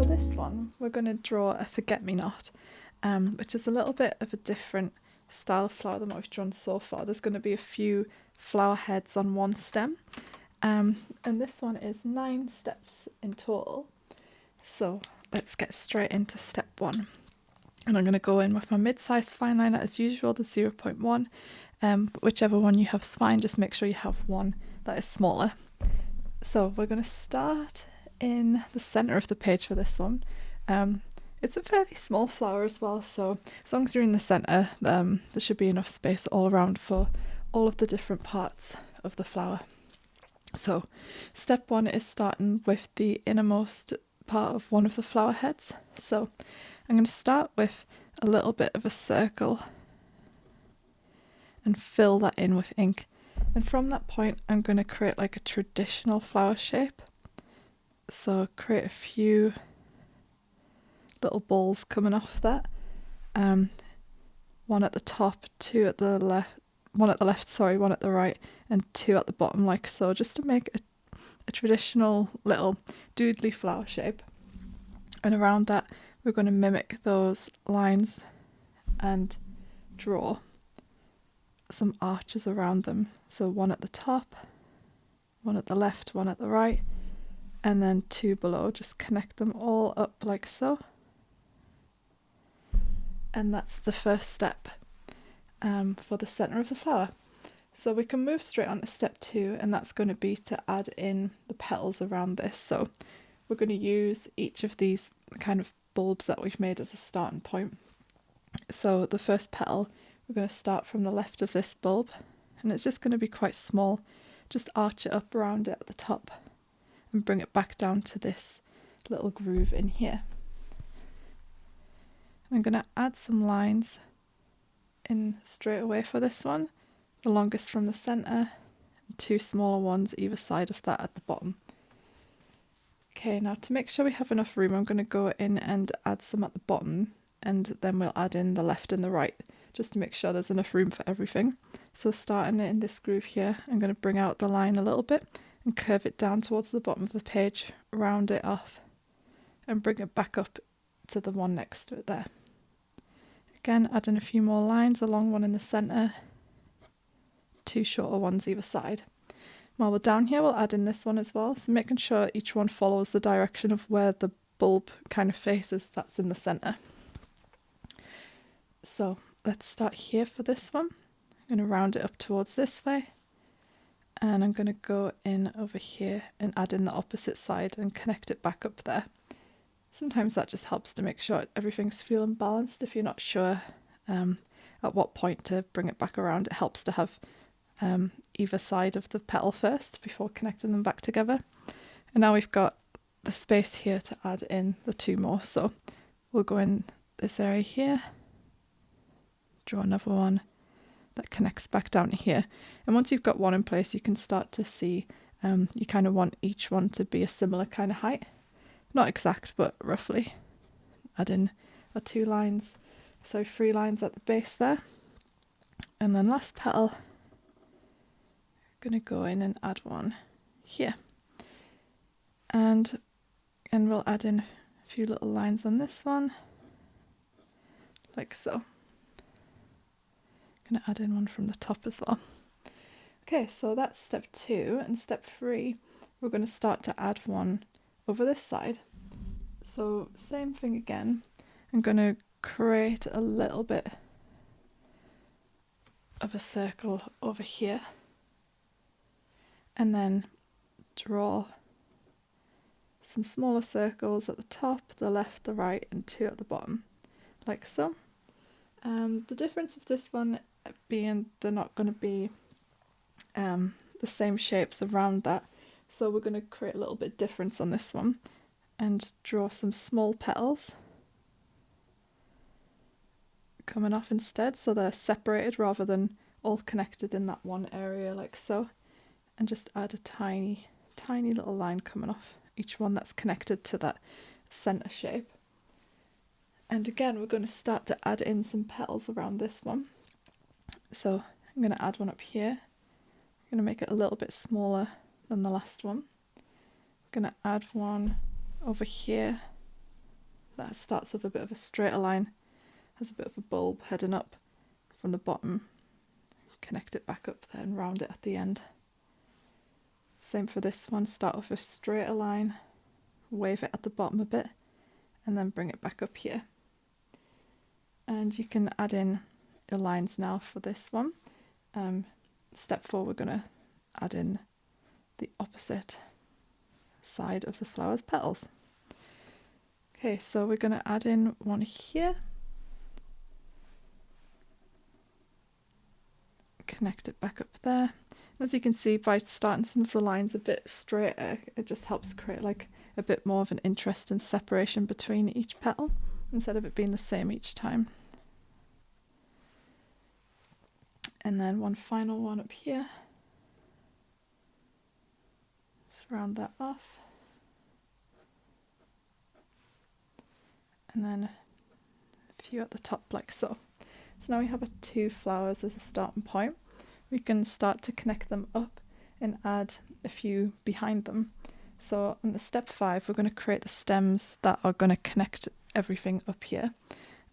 this one, we're going to draw a forget-me-not, which is a little bit of a different style of flower than what we've drawn so far. There's going to be a few flower heads on one stem, and this one is 9 steps in total. So let's get straight into step 1. And I'm going to go in with my mid-sized fine liner as usual, the 0.1. But whichever one you have is fine, just make sure you have one that is smaller. So we're going to start in the centre of the page for this one. It's a fairly small flower as well, so as long as you're in the centre, there should be enough space all around for all of the different parts of the flower. So step 1 is starting with the innermost part of one of the flower heads. So I'm going to start with a little bit of a circle and fill that in with ink. And from that point, I'm going to create like a traditional flower shape. So create a few little balls coming off that. One at the top, 2 at the left, one at the left, sorry, one at the right, and 2 at the bottom, like so, just to make a traditional little doodly flower shape. And around that, we're going to mimic those lines and draw some arches around them. So one at the top, one at the left, one at the right, and then 2 below. Just connect them all up like so. And that's the first step for the centre of the flower. So we can move straight on to step 2, and that's going to be to add in the petals around this. So we're going to use each of these kind of bulbs that we've made as a starting point. So the first petal, we're going to start from the left of this bulb, and it's just going to be quite small. Just arch it up around it at the top and bring it back down to this little groove in here. I'm going to add some lines in straight away for this one, the longest from the centre, and 2 smaller ones either side of that at the bottom. Okay, now to make sure we have enough room, I'm going to go in and add some at the bottom, and then we'll add in the left and the right, just to make sure there's enough room for everything. So starting in this groove here, I'm going to bring out the line a little bit and curve it down towards the bottom of the page, round it off, and bring it back up to the one next to it there. Again, add in a few more lines, a long one in the centre, 2 shorter ones either side. While we're down here, we'll add in this one as well, so making sure each one follows the direction of where the bulb kind of faces, that's in the centre. So let's start here for this one. I'm going to round it up towards this way, and I'm going to go in over here and add in the opposite side and connect it back up there. Sometimes that just helps to make sure everything's feeling balanced. If you're not sure at what point to bring it back around, it helps to have either side of the petal first before connecting them back together. And now we've got the space here to add in the 2 more. So we'll go in this area here, draw another one that connects back down to here. And once you've got one in place, you can start to see you kind of want each one to be a similar kind of height. Not exact, but roughly. Add in our 2 lines, so 3 lines at the base there. And then last petal, I'm going to go in and add one here. And we'll add in a few little lines on this one, like so. I'm going to add in one from the top as well. Okay, so that's step 2, and step 3, we're going to start to add one over this side. So same thing again, I'm going to create a little bit of a circle over here, and then draw some smaller circles at the top, the left, the right, and 2 at the bottom, like so. The difference of this one being they're not going to be the same shapes around that, so we're going to create a little bit of difference on this one and draw some small petals coming off instead, so they're separated rather than all connected in that one area like so, and just add a tiny little line coming off each one that's connected to that centre shape. And again, we're going to start to add in some petals around this one. So I'm going to add one up here. I'm going to make it a little bit smaller than the last one. I'm going to add one over here that starts with a bit of a straighter line, has a bit of a bulb heading up from the bottom. Connect it back up there and round it at the end. Same for this one, start with a straighter line, wave it at the bottom a bit, and then bring it back up here. And you can add in your lines now for this one. Step 4, we're going to add in the opposite side of the flower's petals. Okay, so we're going to add in one here. Connect it back up there. As you can see, by starting some of the lines a bit straighter, it just helps create like a bit more of an interest and separation between each petal instead of it being the same each time. And then one final one up here. Just round that off. And then a few at the top like so. So now we have 2 flowers as a starting point. We can start to connect them up and add a few behind them. So in the step 5, we're going to create the stems that are going to connect everything up here.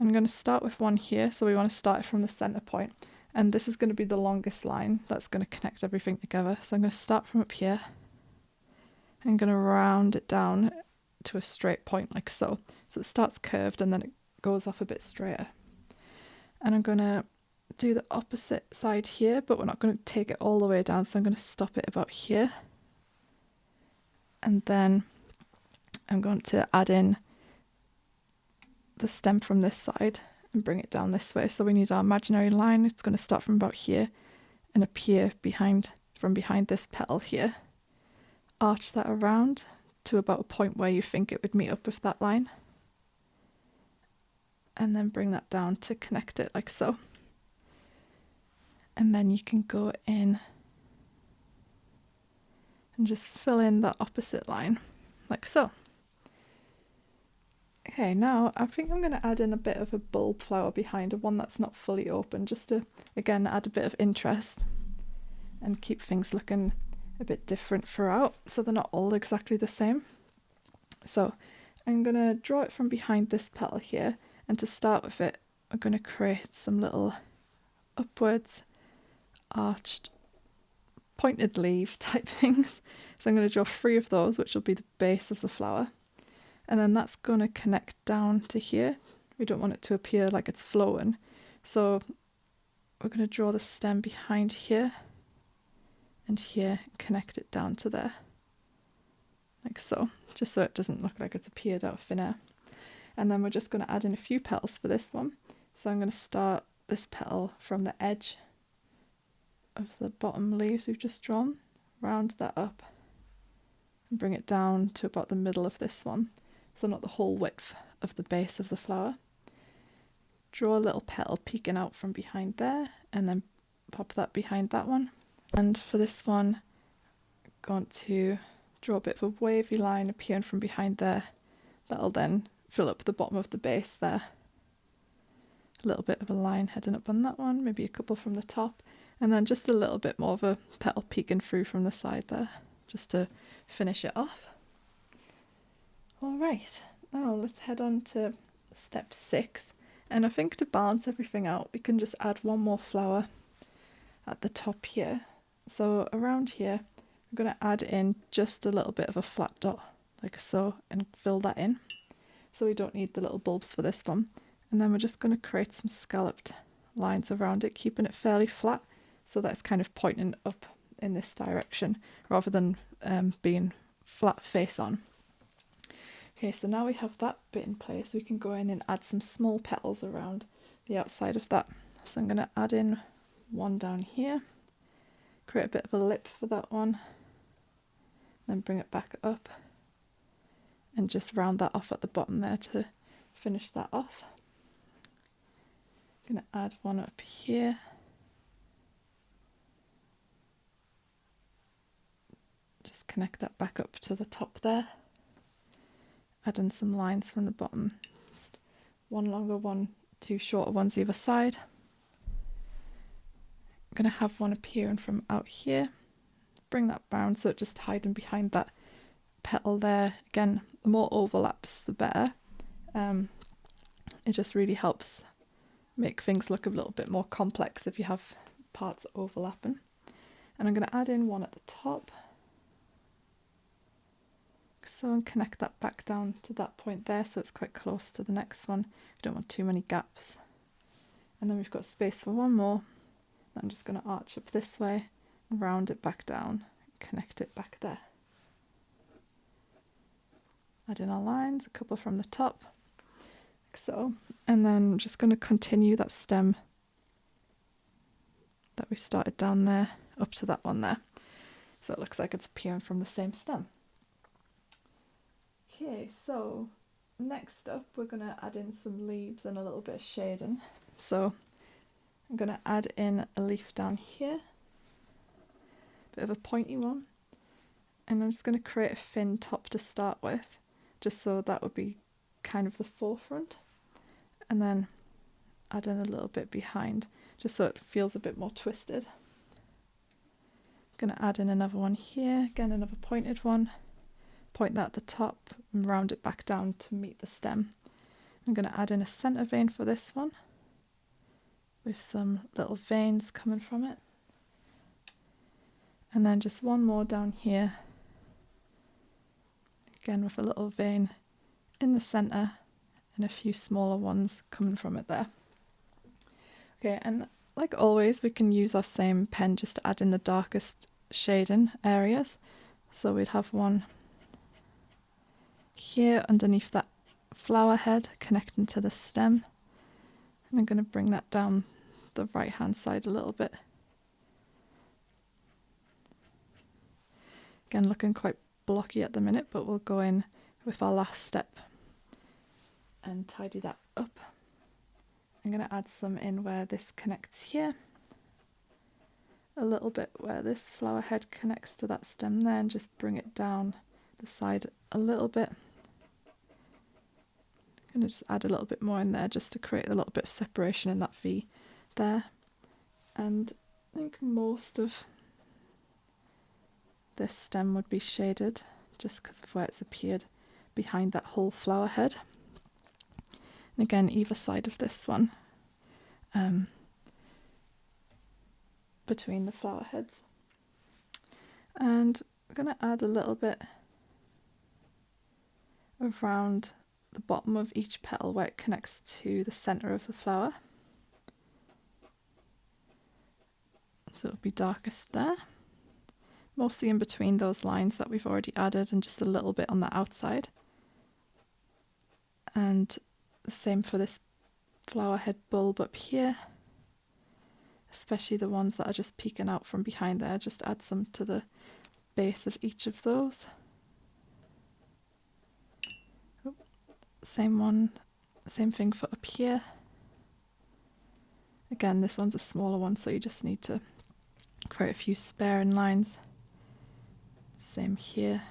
I'm going to start with one here, so we want to start from the center point. And this is going to be the longest line that's going to connect everything together. So I'm going to start from up here. I'm going to round it down to a straight point like so. So it starts curved and then it goes off a bit straighter. And I'm going to do the opposite side here, but we're not going to take it all the way down, so I'm going to stop it about here. And then I'm going to add in the stem from this side and bring it down this way. So we need our imaginary line. It's going to start from about here and appear from behind this petal here. Arch that around to about a point where you think it would meet up with that line. And then bring that down to connect it like so. And then you can go in and just fill in the opposite line like so. Okay, now I think I'm going to add in a bit of a bulb flower behind, one that's not fully open, just to again add a bit of interest and keep things looking a bit different throughout, so they're not all exactly the same. So I'm going to draw it from behind this petal here, and to start with it, I'm going to create some little upwards arched pointed leaf type things. So I'm going to draw 3 of those, which will be the base of the flower. And then that's going to connect down to here. We don't want it to appear like it's flowing. So we're going to draw the stem behind here and here and connect it down to there. Like so, just so it doesn't look like it's appeared out of thin air. And then we're just going to add in a few petals for this one. So I'm going to start this petal from the edge of the bottom leaves we've just drawn, round that up and bring it down to about the middle of this one, so not the whole width of the base of the flower. Draw a little petal peeking out from behind there and then pop that behind that one. And for this one, I'm going to draw a bit of a wavy line appearing from behind there. That'll then fill up the bottom of the base there. A little bit of a line heading up on that one, maybe a couple from the top, and then just a little bit more of a petal peeking through from the side there, just to finish it off. Alright, now let's head on to step 6, and I think to balance everything out we can just add one more flower at the top here. So around here I'm going to add in just a little bit of a flat dot like so and fill that in, so we don't need the little bulbs for this one. And then we're just going to create some scalloped lines around it, keeping it fairly flat so that it's kind of pointing up in this direction rather than being flat face on. Okay, so now we have that bit in place, we can go in and add some small petals around the outside of that. So I'm going to add in one down here, create a bit of a lip for that one, then bring it back up and just round that off at the bottom there to finish that off. I'm going to add one up here. Just connect that back up to the top there. Add in some lines from the bottom. Just one longer one, 2 shorter ones either side. I'm going to have one appearing from out here. Bring that round so it just hiding behind that petal there. Again, the more overlaps the better. It just really helps make things look a little bit more complex if you have parts overlapping. And I'm going to add in one at the top, so, and connect that back down to that point there, so it's quite close to the next one. We don't want too many gaps. And then we've got space for one more. I'm just going to arch up this way and round it back down, connect it back there. Add in our lines, a couple from the top, like so. And then I'm just going to continue that stem that we started down there up to that one there. So it looks like it's appearing from the same stem. Okay, so next up we're going to add in some leaves and a little bit of shading. So I'm going to add in a leaf down here, bit of a pointy one, and I'm just going to create a thin top to start with, just so that would be kind of the forefront, and then add in a little bit behind, just so it feels a bit more twisted. I'm going to add in another one here, again another pointed one, point that at the top and round it back down to meet the stem. I'm going to add in a centre vein for this one, with some little veins coming from it. And then just one more down here, again with a little vein in the centre and a few smaller ones coming from it there. Okay, and like always we can use our same pen just to add in the darkest shading areas. So we'd have one here underneath that flower head connecting to the stem. And I'm going to bring that down the right hand side a little bit. Again, looking quite blocky at the minute, but we'll go in with our last step and tidy that up. I'm going to add some in where this connects here, a little bit where this flower head connects to that stem there, and just bring it down the side a little bit. I'm going to just add a little bit more in there just to create a little bit of separation in that V there. And I think most of this stem would be shaded just because of where it's appeared behind that whole flower head. And again, either side of this one, between the flower heads. And I'm going to add a little bit around the bottom of each petal where it connects to the centre of the flower. So it'll be darkest there. Mostly in between those lines that we've already added, and just a little bit on the outside. And the same for this flower head bulb up here, especially the ones that are just peeking out from behind there. Just add some to the base of each of those. Same one, same thing for up here. Again, this one's a smaller one, so you just need to create a few sparing lines. Same here.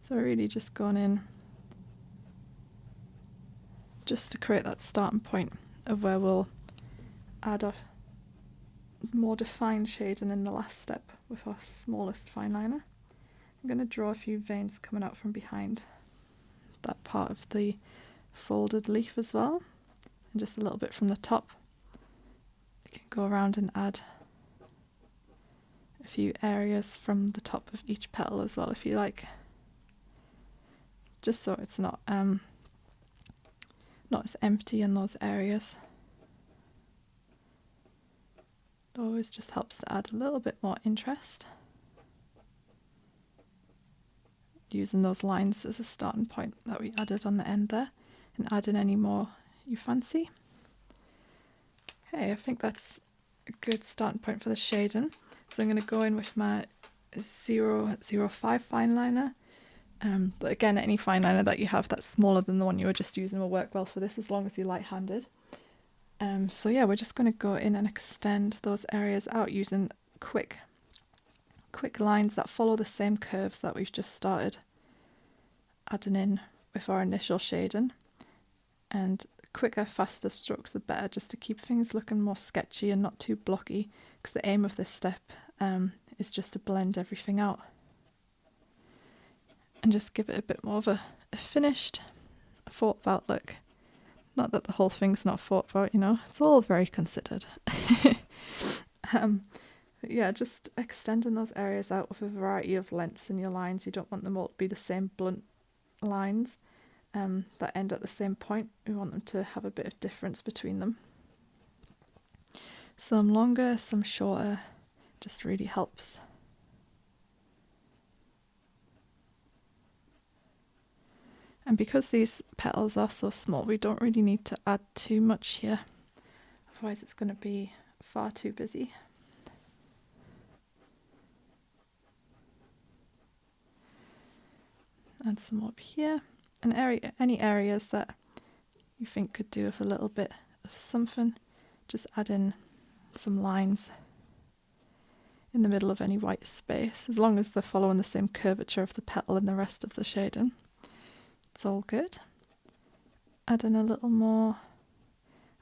So we're really just going in just to create that starting point of where we'll add a more defined shading in the last step with our smallest fine liner. I'm going to draw a few veins coming out from behind that part of the folded leaf as well, and just a little bit from the top. You can go around and add a few areas from the top of each petal as well if you like, just so it's not as empty in those areas. It always just helps to add a little bit more interest, using those lines as a starting point that we added on the end there, and add in any more you fancy. Okay, I think that's a good starting point for the shading. So I'm going to go in with my 005 fine liner. But again, any fine liner that you have that's smaller than the one you were just using will work well for this, as long as you're light-handed. So yeah, we're just going to go in and extend those areas out using quick lines that follow the same curves that we've just started adding in with our initial shading. And the quicker, faster strokes the better, just to keep things looking more sketchy and not too blocky, because the aim of this step is just to blend everything out and just give it a bit more of a finished, thought about look. Not that the whole thing's not thought about, you know, it's all very considered. But yeah, just extending those areas out with a variety of lengths in your lines. You don't want them all to be the same blunt lines that end at the same point. We want them to have a bit of difference between them. Some longer, some shorter, just really helps. And because these petals are so small, we don't really need to add too much here. Otherwise it's going to be far too busy. Add some up here. And any areas that you think could do with a little bit of something, just add in some lines in the middle of any white space, as long as they're following the same curvature of the petal and the rest of the shading. It's all good. Add in a little more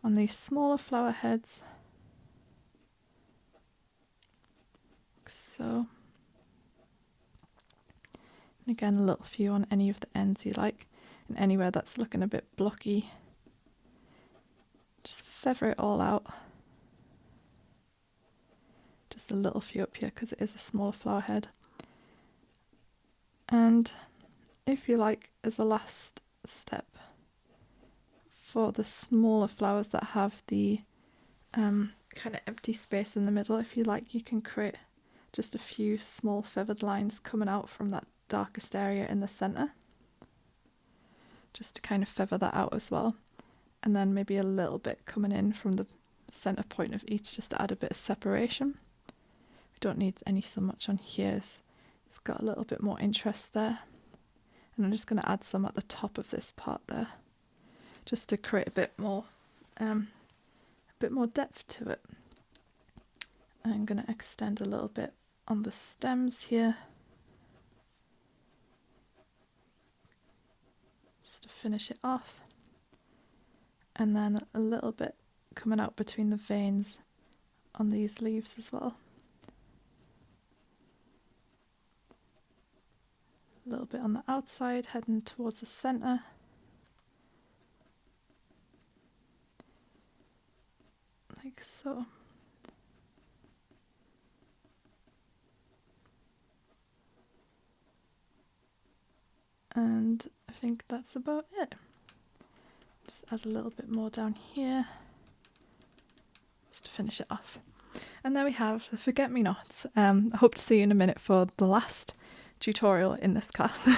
on these smaller flower heads, like so. And again, a little few on any of the ends you like, and anywhere that's looking a bit blocky, just feather it all out. Just a little few up here because it is a smaller flower head. And if you like, as a last step, for the smaller flowers that have the kind of empty space in the middle, if you like, you can create just a few small feathered lines coming out from that darkest area in the centre, just to kind of feather that out as well. And then maybe a little bit coming in from the centre point of each, just to add a bit of separation. We don't need any so much on here, it's got a little bit more interest there. And I'm just going to add some at the top of this part there, just to create a bit more depth to it. I'm going to extend a little bit on the stems here, just to finish it off. And then a little bit coming out between the veins on these leaves as well. A little bit on the outside, heading towards the centre. Like so. And I think that's about it. Just add a little bit more down here, just to finish it off. And there we have the forget-me-nots. I hope to see you in a minute for the last tutorial in this class.